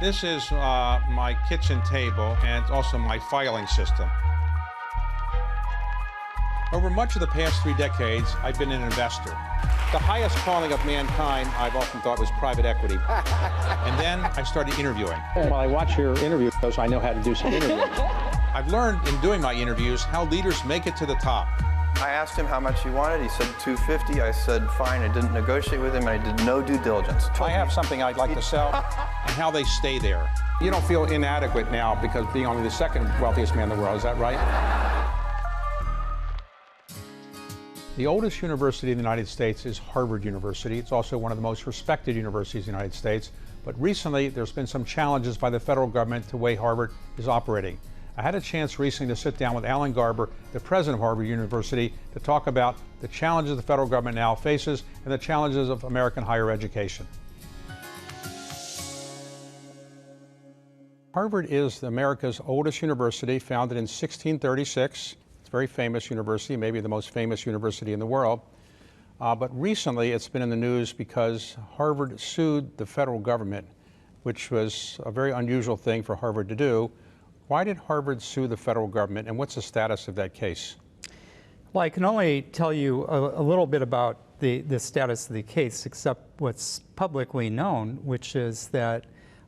This is my kitchen table and also my filing system. Over much of the past 3 decades, I've been an investor. The highest calling of mankind, I've often thought, was private equity. And then I started interviewing. While I watch your interviews, I know how to do some interviewing. I've learned in doing my interviews how leaders make it to the top. I asked him how much he wanted. He said $250. I said fine. I didn't negotiate with him, and I did no due diligence. I have something I'd like to sell, and how they stay there. You don't feel inadequate now because being only the second wealthiest man in the world, is that right? The oldest university in the United States is Harvard University. It's also one of the most respected universities in the United States. But recently, there's been some challenges by the federal government to the way Harvard is operating. I had a chance recently to sit down with Alan Garber, the president of Harvard University, to talk about the challenges the federal government now faces and the challenges of American higher education. Harvard is America's oldest university, founded in 1636. It's a very famous university, maybe the most famous university in the world. But recently it's been in the news because Harvard sued the federal government, which was a very unusual thing for Harvard to do. Why did Harvard sue the federal government, and what's the status of that case? Well, I can only tell you a little bit about the status of the case, except what's publicly known, which is that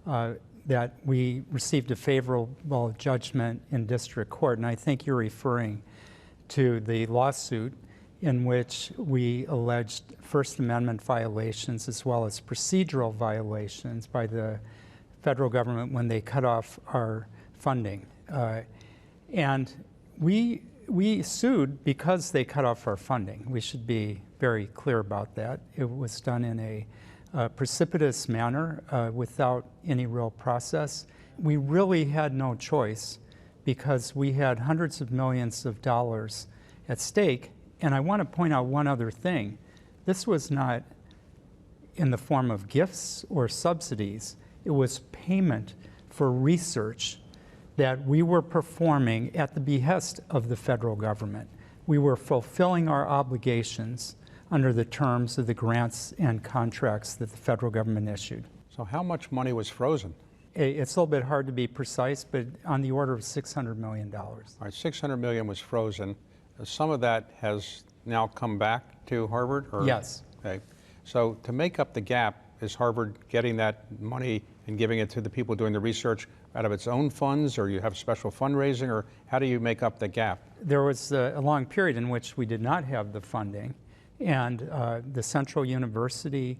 that we received a favorable judgment in district court, and I think you're referring to the lawsuit in which we alleged First Amendment violations as well as procedural violations by the federal government when they cut off our funding. And we sued because they cut off our funding. We should be very clear about that. It was done in a precipitous manner without any real process. We really had no choice because we had hundreds of millions of dollars at stake. And I want to point out one other thing. This was not in the form of gifts or subsidies. It was payment for research that we were performing at the behest of the federal government. We were fulfilling our obligations under the terms of the grants and contracts that the federal government issued. So how much money was frozen? It's a little bit hard to be precise, but on the order of $600 million. All right, $600 million was frozen. Some of that has now come back to Harvard? Or? Yes. Okay. So to make up the gap, is Harvard getting that money and giving it to the people doing the research out of its own funds, or you have special fundraising, or how do you make up the gap? There was a long period in which we did not have the funding, and the Central University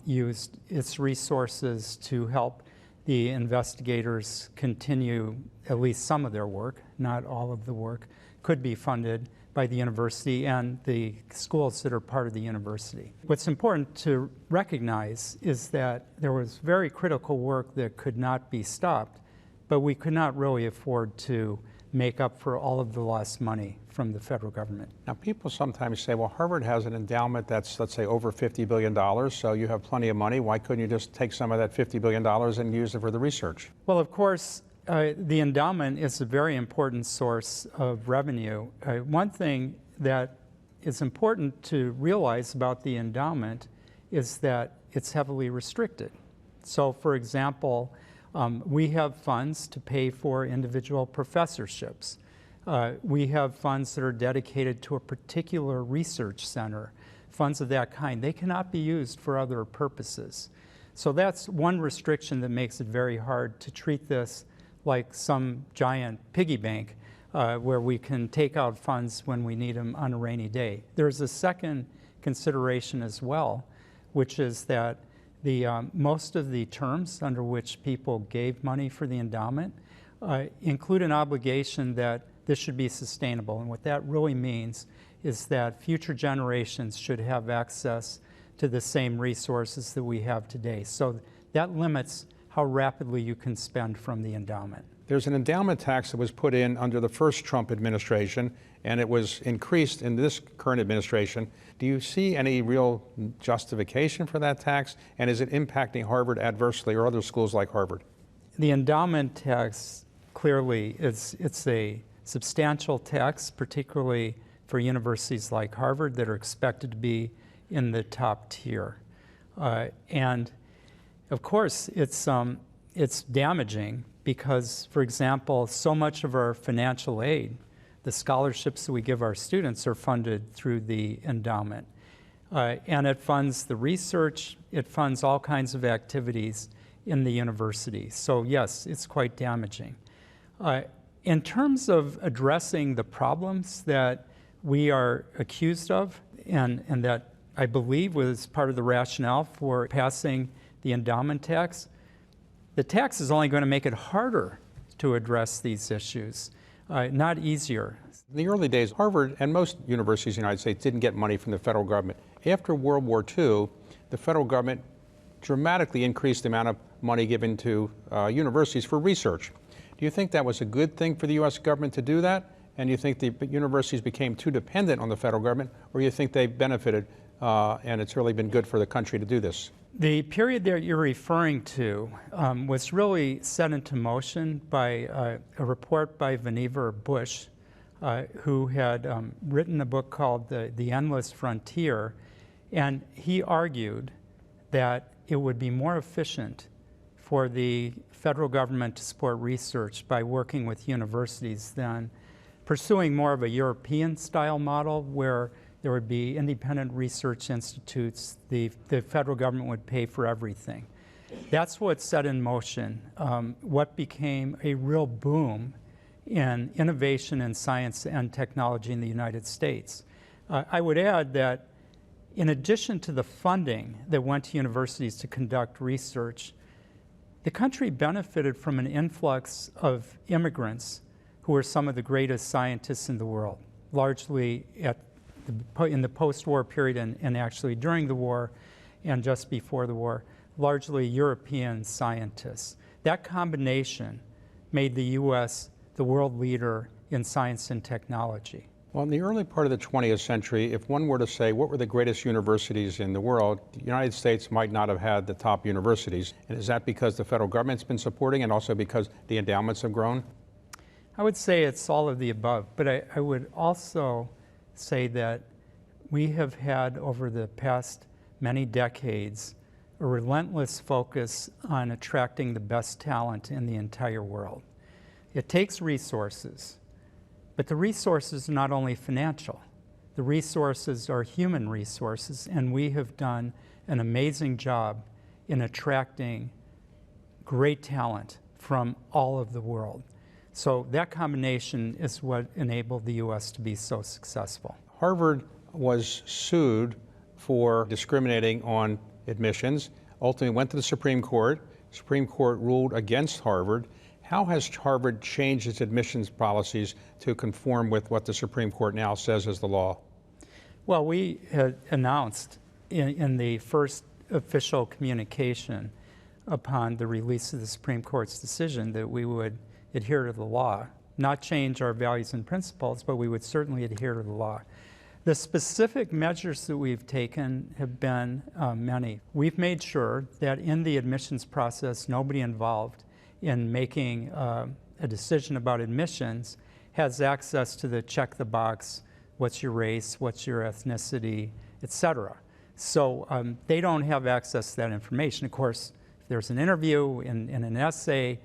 used its resources to help the investigators continue at least some of their work. Not all of the work could be funded by the university and the schools that are part of the university. What's important to recognize is that there was very critical work that could not be stopped, but we could not really afford to make up for all of the lost money from the federal government. Now, people sometimes say, well, Harvard has an endowment that's, let's say, over $50 billion, so you have plenty of money. Why couldn't you just take some of that $50 billion and use it for the research? Well, of course, the endowment is a very important source of revenue. One thing that is important to realize about the endowment is that it's heavily restricted. So, for example, we have funds to pay for individual professorships. We have funds that are dedicated to a particular research center, funds of that kind. They cannot be used for other purposes. So that's one restriction that makes it very hard to treat this like some giant piggy bank where we can take out funds when we need them on a rainy day. There's a second consideration as well, which is that most of the terms under which people gave money for the endowment include an obligation that this should be sustainable. And what that really means is that future generations should have access to the same resources that we have today. So that limits how rapidly you can spend from the endowment. There's an endowment tax that was put in under the first Trump administration, and it was increased in this current administration. Do you see any real justification for that tax, and is it impacting Harvard adversely or other schools like Harvard? The endowment tax clearly it's a substantial tax, particularly for universities like Harvard that are expected to be in the top tier. And of course, it's it's damaging because, for example, so much of our financial aid, the scholarships that we give our students, are funded through the endowment. And it funds the research, it funds all kinds of activities in the university. So yes, it's quite damaging. In terms of addressing the problems that we are accused of, and that I believe was part of the rationale for passing the endowment tax, the tax is only going to make it harder to address these issues, not easier. In the early days, Harvard and most universities in the United States didn't get money from the federal government. After World War II, the federal government dramatically increased the amount of money given to universities for research. Do you think that was a good thing for the U.S. government to do that? And do you think the universities became too dependent on the federal government, or do you think they benefited and it's really been good for the country to do this? The period that you're referring to was really set into motion by a report by Vannevar Bush, who had written a book called The Endless Frontier, and he argued that it would be more efficient for the federal government to support research by working with universities than pursuing more of a European-style model where there would be independent research institutes, the federal government would pay for everything. That's what set in motion what became a real boom in innovation in science and technology in the United States. I would add that in addition to the funding that went to universities to conduct research, the country benefited from an influx of immigrants who were some of the greatest scientists in the world, largely in the post-war period and actually during the war and just before the war, largely European scientists. That combination made the U.S. the world leader in science and technology. Well, in the early part of the 20th century, if one were to say what were the greatest universities in the world, the United States might not have had the top universities. And is that because the federal government's been supporting and also because the endowments have grown? I would say it's all of the above, but I would also say that we have had over the past many decades a relentless focus on attracting the best talent in the entire world. It takes resources. But the resources are not only financial. The resources are human resources, and we have done an amazing job in attracting great talent from all of the world. So that combination is what enabled the U.S. to be so successful. Harvard was sued for discriminating on admissions, ultimately went to the Supreme Court. The Supreme Court ruled against Harvard. How has Harvard changed its admissions policies to conform with what the Supreme Court now says is the law? Well, we had announced in the first official communication upon the release of the Supreme Court's decision that we would adhere to the law, not change our values and principles, but we would certainly adhere to the law. The specific measures that we've taken have been many. We've made sure that in the admissions process, nobody involved in making a decision about admissions has access to the check the box, what's your race, what's your ethnicity, etc. So they don't have access to that information. Of course, if there's an interview in an essay,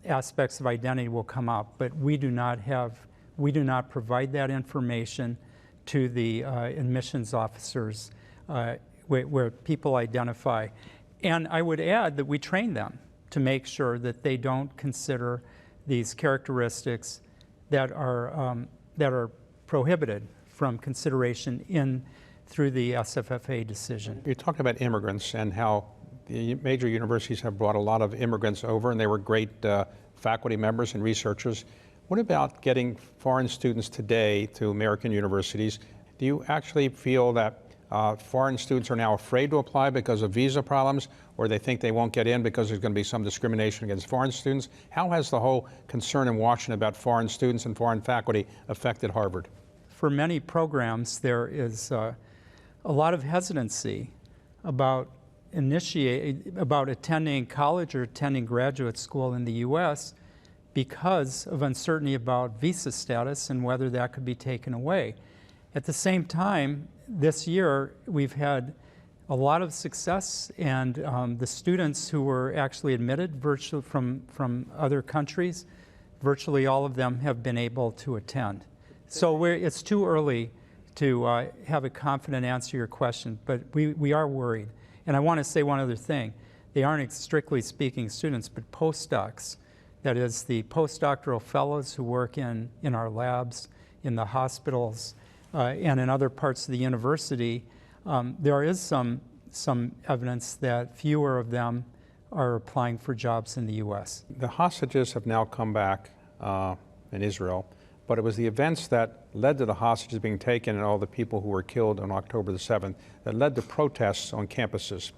aspects of identity will come up, but we do not provide that information to the admissions officers where people identify. And I would add that we train them to make sure that they don't consider these characteristics that are prohibited from consideration through the SFFA decision. You talked about immigrants and how the major universities have brought a lot of immigrants over, and they were great faculty members and researchers. What about getting foreign students today to American universities? Do you actually feel that foreign students are now afraid to apply because of visa problems, or they think they won't get in because there's going to be some discrimination against foreign students? How has the whole concern in Washington about foreign students and foreign faculty affected Harvard? For many programs, there is a lot of hesitancy about attending college or attending graduate school in the U.S. because of uncertainty about visa status and whether that could be taken away. At the same time, this year we've had a lot of success, and the students who were actually admitted virtually from other countries, virtually all of them have been able to attend. So it's too early to have a confident answer to your question, but we are worried. And I want to say one other thing. They aren't strictly speaking students, but postdocs. That is, the postdoctoral fellows who work in our labs, in the hospitals, and in other parts of the university. There is some evidence that fewer of them are applying for jobs in the U.S. The hostages have now come back in Israel, but it was the events that led to the hostages being taken and all the people who were killed on October the 7th that led to protests on campuses.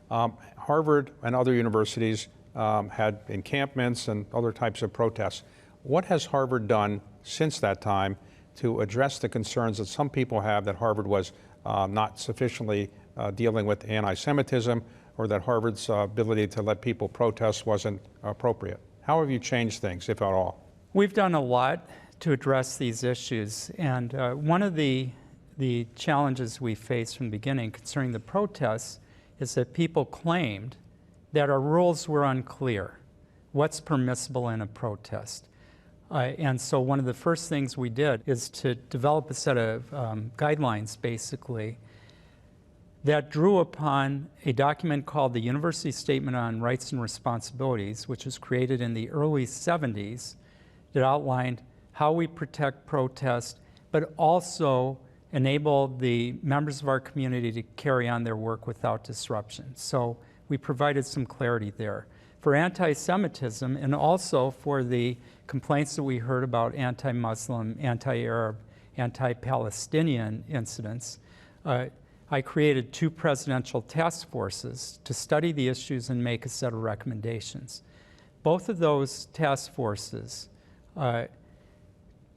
Harvard and other universities had encampments and other types of protests. What has Harvard done since that time to address the concerns that some people have that Harvard was not sufficiently dealing with anti-Semitism, or that Harvard's ability to let people protest wasn't appropriate? How have you changed things, if at all? We've done a lot to address these issues, and one of the challenges we faced from the beginning concerning the protests is that people claimed that our rules were unclear. What's permissible in a protest? And so one of the first things we did is to develop a set of guidelines, basically, that drew upon a document called the University Statement on Rights and Responsibilities, which was created in the early 70s, that outlined how we protect protest, but also enable the members of our community to carry on their work without disruption. So we provided some clarity there. For anti-Semitism, and also for the complaints that we heard about anti-Muslim, anti-Arab, anti-Palestinian incidents, I created 2 presidential task forces to study the issues and make a set of recommendations. Both of those task forces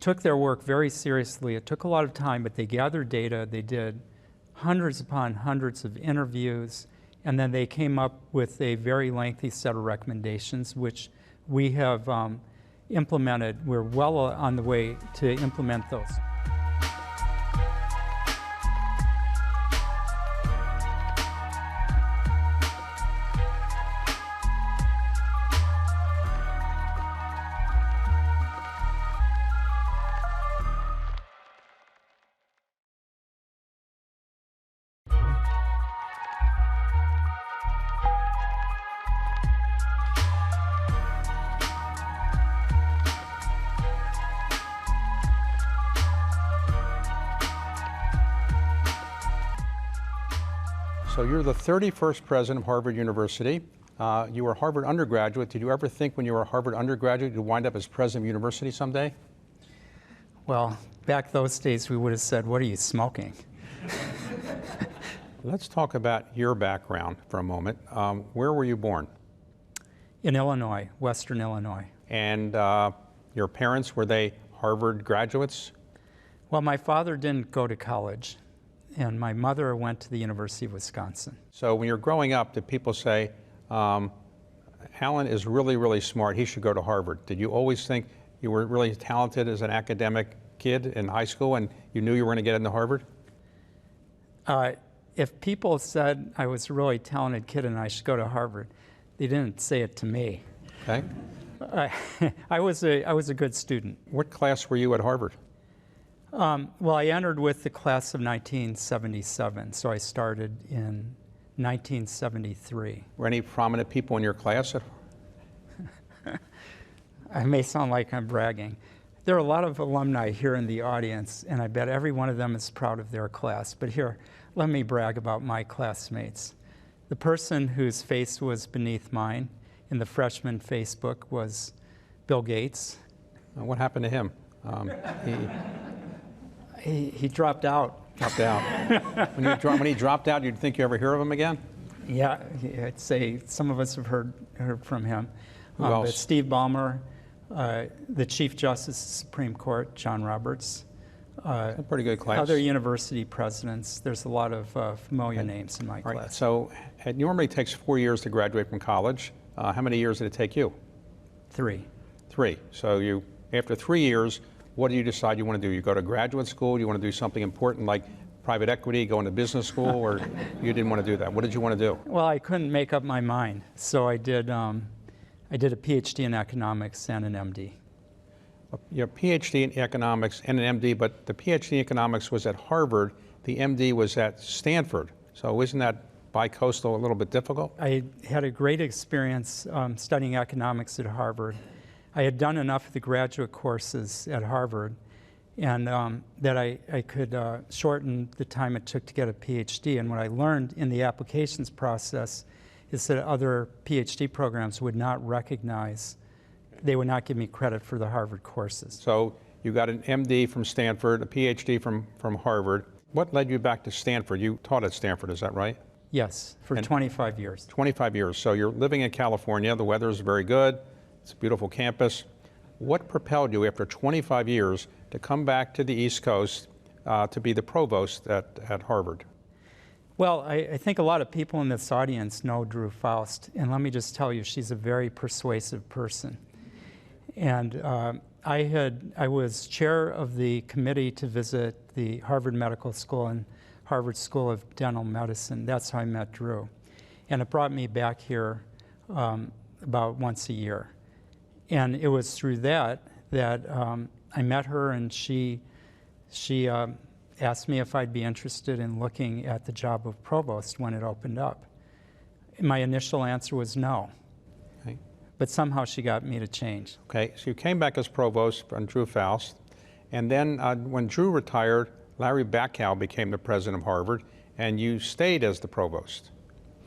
took their work very seriously. It took a lot of time, but they gathered data. They did hundreds upon hundreds of interviews, and then they came up with a very lengthy set of recommendations, which we have implemented. We're well on the way to implement those. So you're the 31st president of Harvard University. You were a Harvard undergraduate. Did you ever think when you were a Harvard undergraduate you'd wind up as president of university someday? Well, back those days we would have said, "What are you smoking?" Let's talk about your background for a moment. Where were you born? In Illinois, Western Illinois. And your parents, were they Harvard graduates? Well, my father didn't go to college, and my mother went to the University of Wisconsin. So when you're growing up, did people say, Alan is really, really smart, he should go to Harvard? Did you always think you were really talented as an academic kid in high school and you knew you were going to get into Harvard? If people said I was a really talented kid and I should go to Harvard, they didn't say it to me. Okay. I was a good student. What class were you at Harvard? Well, I entered with the class of 1977, so I started in 1973. Were any prominent people in your class? I may sound like I'm bragging. There are a lot of alumni here in the audience, and I bet every one of them is proud of their class. But here, let me brag about my classmates. The person whose face was beneath mine in the freshman Facebook was Bill Gates. What happened to him? He dropped out. Dropped out. When he dropped out, you'd think you ever hear of him again? Yeah, I'd say some of us have heard from him. Who else? But Steve Ballmer, the Chief Justice of the Supreme Court, John Roberts. A pretty good class. Other university presidents. There's a lot of familiar names in my class. Right. So it normally takes 4 years to graduate from college. How many years did it take you? 3. 3. So after 3 years, what do you decide you want to do? You go to graduate school? You want to do something important like private equity, go into business school, or you didn't want to do that? What did you want to do? Well, I couldn't make up my mind, so I did a PhD in economics and an MD. Your PhD in economics and an MD, but the PhD in economics was at Harvard, the MD was at Stanford. So isn't that bi-coastal a little bit difficult? I had a great experience studying economics at Harvard. I had done enough of the graduate courses at Harvard and that I could shorten the time it took to get a PhD. And what I learned in the applications process is that other PhD programs would not recognize, they would not give me credit for the Harvard courses. So you got an MD from Stanford, a PhD from Harvard. What led you back to Stanford? You taught at Stanford, is that right? Yes, for 25 years. 25 years. So you're living in California. The weather is very good. It's a beautiful campus. What propelled you after 25 years to come back to the East Coast to be the provost at Harvard? Well, I think a lot of people in this audience know Drew Faust, and let me just tell you, she's a very persuasive person. And I was chair of the committee to visit the Harvard Medical School and Harvard School of Dental Medicine. That's how I met Drew. And it brought me back here about once a year. And it was through that I met her, and she asked me if I'd be interested in looking at the job of provost when it opened up. My initial answer was no. Okay. But somehow she got me to change. Okay, so you came back as provost on Drew Faust, and then when Drew retired, Larry Bacow became the president of Harvard, and you stayed as the provost.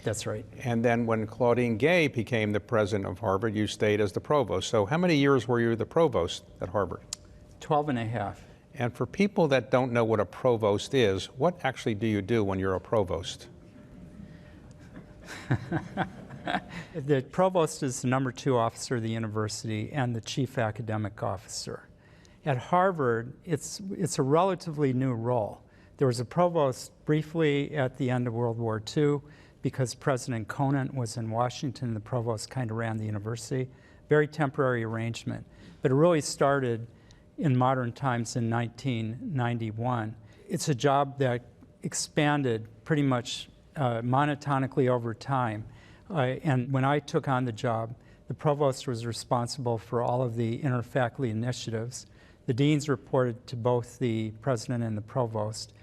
That's right. And then when Claudine Gay became the president of Harvard, you stayed as the provost. So how many years were you the provost at Harvard? 12 and a half. And for people that don't know what a provost is, what actually do you do when you're a provost? The provost is the number 2 officer of the university and the chief academic officer. At Harvard, it's a relatively new role. There was a provost briefly at the end of World War II because President Conant was in Washington. The provost kind of ran the university. Very temporary arrangement. But it really started in modern times in 1991. It's a job that expanded pretty much monotonically over time. And when I took on the job, the provost was responsible for all of the interfaculty initiatives. The deans reported to both the president and the provost.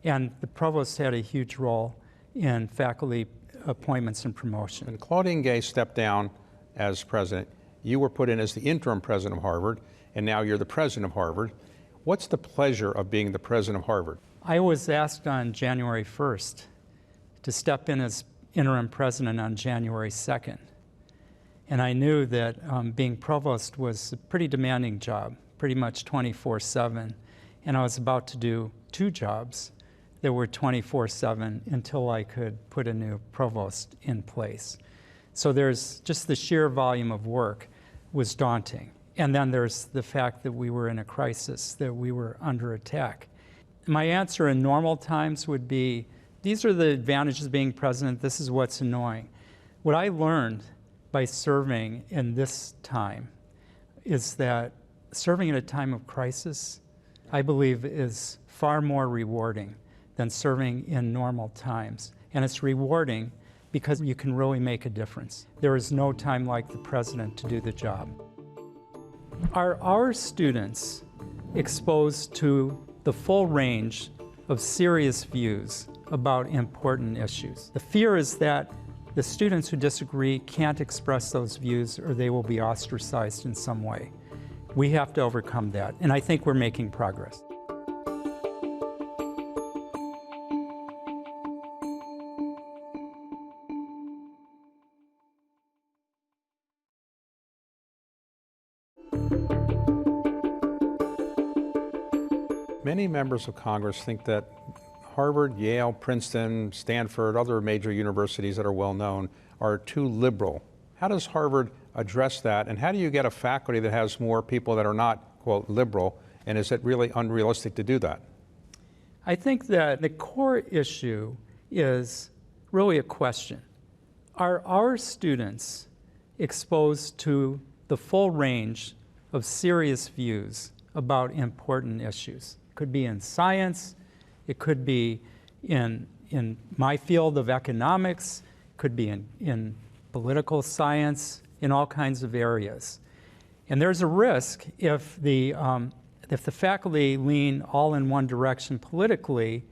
And the provost had a huge role in faculty appointments and promotion. When Claudine Gay stepped down as president, you were put in as the interim president of Harvard, and now you're the president of Harvard. What's the pleasure of being the president of Harvard? I was asked on January 1st to step in as interim president on January 2nd. And I knew that being provost was a pretty demanding job, pretty much 24/7. And I was about to do 2 jobs that were 24/7 until I could put a new provost in place. So there's just the sheer volume of work was daunting. And then there's the fact that we were in a crisis, that we were under attack. My answer in normal times would be, these are the advantages of being president, this is what's annoying. What I learned by serving in this time is that serving at a time of crisis, I believe, is far more rewarding than serving in normal times. And it's rewarding because you can really make a difference. There is no time like the president to do the job. Are our students exposed to the full range of serious views about important issues? The fear is that the students who disagree can't express those views or they will be ostracized in some way. We have to overcome that, and I think we're making progress. Many members of Congress think that Harvard, Yale, Princeton, Stanford, other major universities that are well known are too liberal. How does Harvard address that, and how do you get a faculty that has more people that are not, quote, liberal, and is it really unrealistic to do that? I think that the core issue is really a question. Are our students exposed to the full range of serious views about important issues? Could be in science, It could be in my field of economics, could be in political science, in all kinds of areas. And there's a risk if the faculty lean all in one direction politically,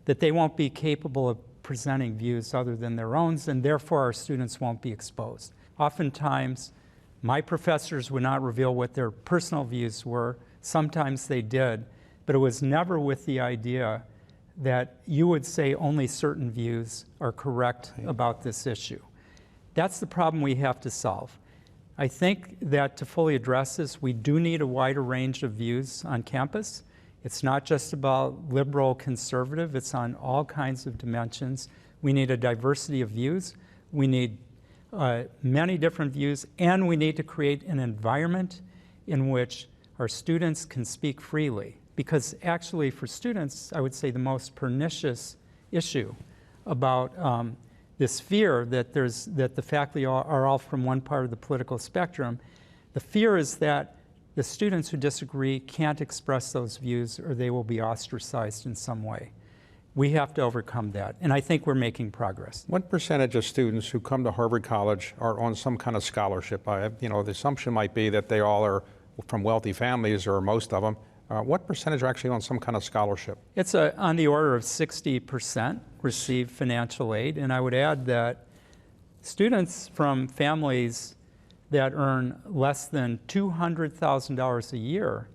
that they won't be capable of presenting views other than their own, and therefore our students won't be exposed. Oftentimes, my professors would not reveal what their personal views were. Sometimes they did, but it was never with the idea that you would say only certain views are correct about this issue. That's the problem we have to solve. I think that to fully address this, we do need a wider range of views on campus. It's not just about liberal, conservative, it's on all kinds of dimensions. We need a diversity of views. We need many different views, and we need to create an environment in which our students can speak freely. Because actually for students, I would say the most pernicious issue about this fear that the faculty are all from one part of the political spectrum, the fear is that the students who disagree can't express those views or they will be ostracized in some way. We have to overcome that, and I think we're making progress. What percentage of students who come to Harvard College are on some kind of scholarship? The assumption might be that they all are from wealthy families, or most of them. What percentage are actually on some kind of scholarship? It's on the order of 60% receive financial aid, and I would add that students from families that earn less than $200,000 a year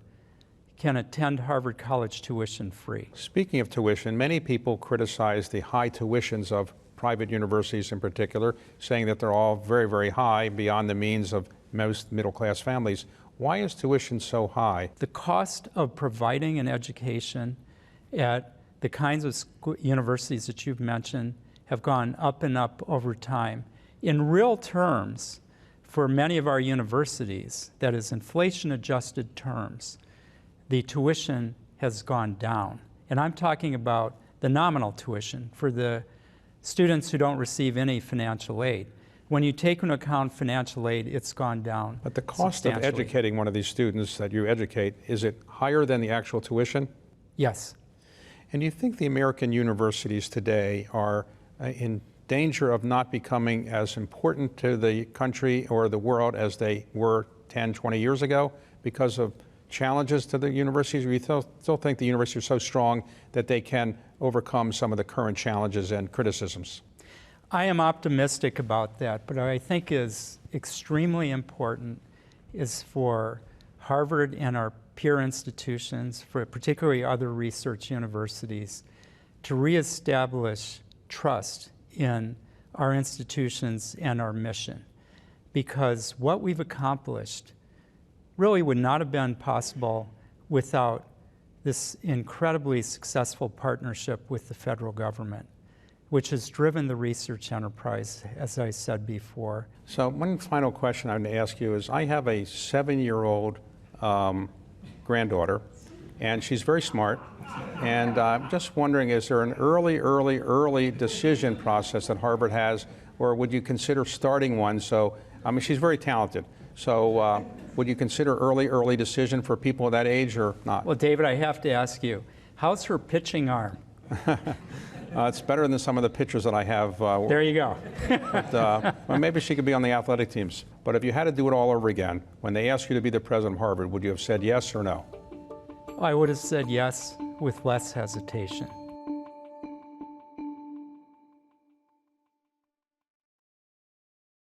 can attend Harvard College tuition free. Speaking of tuition, many people criticize the high tuitions of private universities in particular, saying that they're all very, very high, beyond the means of most middle-class families. Why is tuition so high? The cost of providing an education at the kinds of universities that you've mentioned have gone up and up over time. In real terms, for many of our universities, that is inflation-adjusted terms, the tuition has gone down. And I'm talking about the nominal tuition for the students who don't receive any financial aid. When you take into account financial aid, it's gone down. But the cost of educating one of these students that you educate, is it higher than the actual tuition? Yes. And do you think the American universities today are in danger of not becoming as important to the country or the world as they were 10, 20 years ago because of challenges to the universities? Or you still think the universities are so strong that they can overcome some of the current challenges and criticisms? I am optimistic about that, but what I think is extremely important is for Harvard and our peer institutions, for particularly other research universities, to reestablish trust in our institutions and our mission. Because what we've accomplished really would not have been possible without this incredibly successful partnership with the federal government, which has driven the research enterprise, as I said before. So one final question I want to ask you is, I have a 7-year-old granddaughter, and she's very smart, and I'm just wondering, is there an early decision process that Harvard has, or would you consider starting one? So, I mean, she's very talented, so would you consider early decision for people of that age or not? Well, David, I have to ask you, how's her pitching arm? It's better than some of the pitchers that I have. There you go. But, well, maybe she could be on the athletic teams. But if you had to do it all over again, when they asked you to be the president of Harvard, would you have said yes or no? I would have said yes with less hesitation.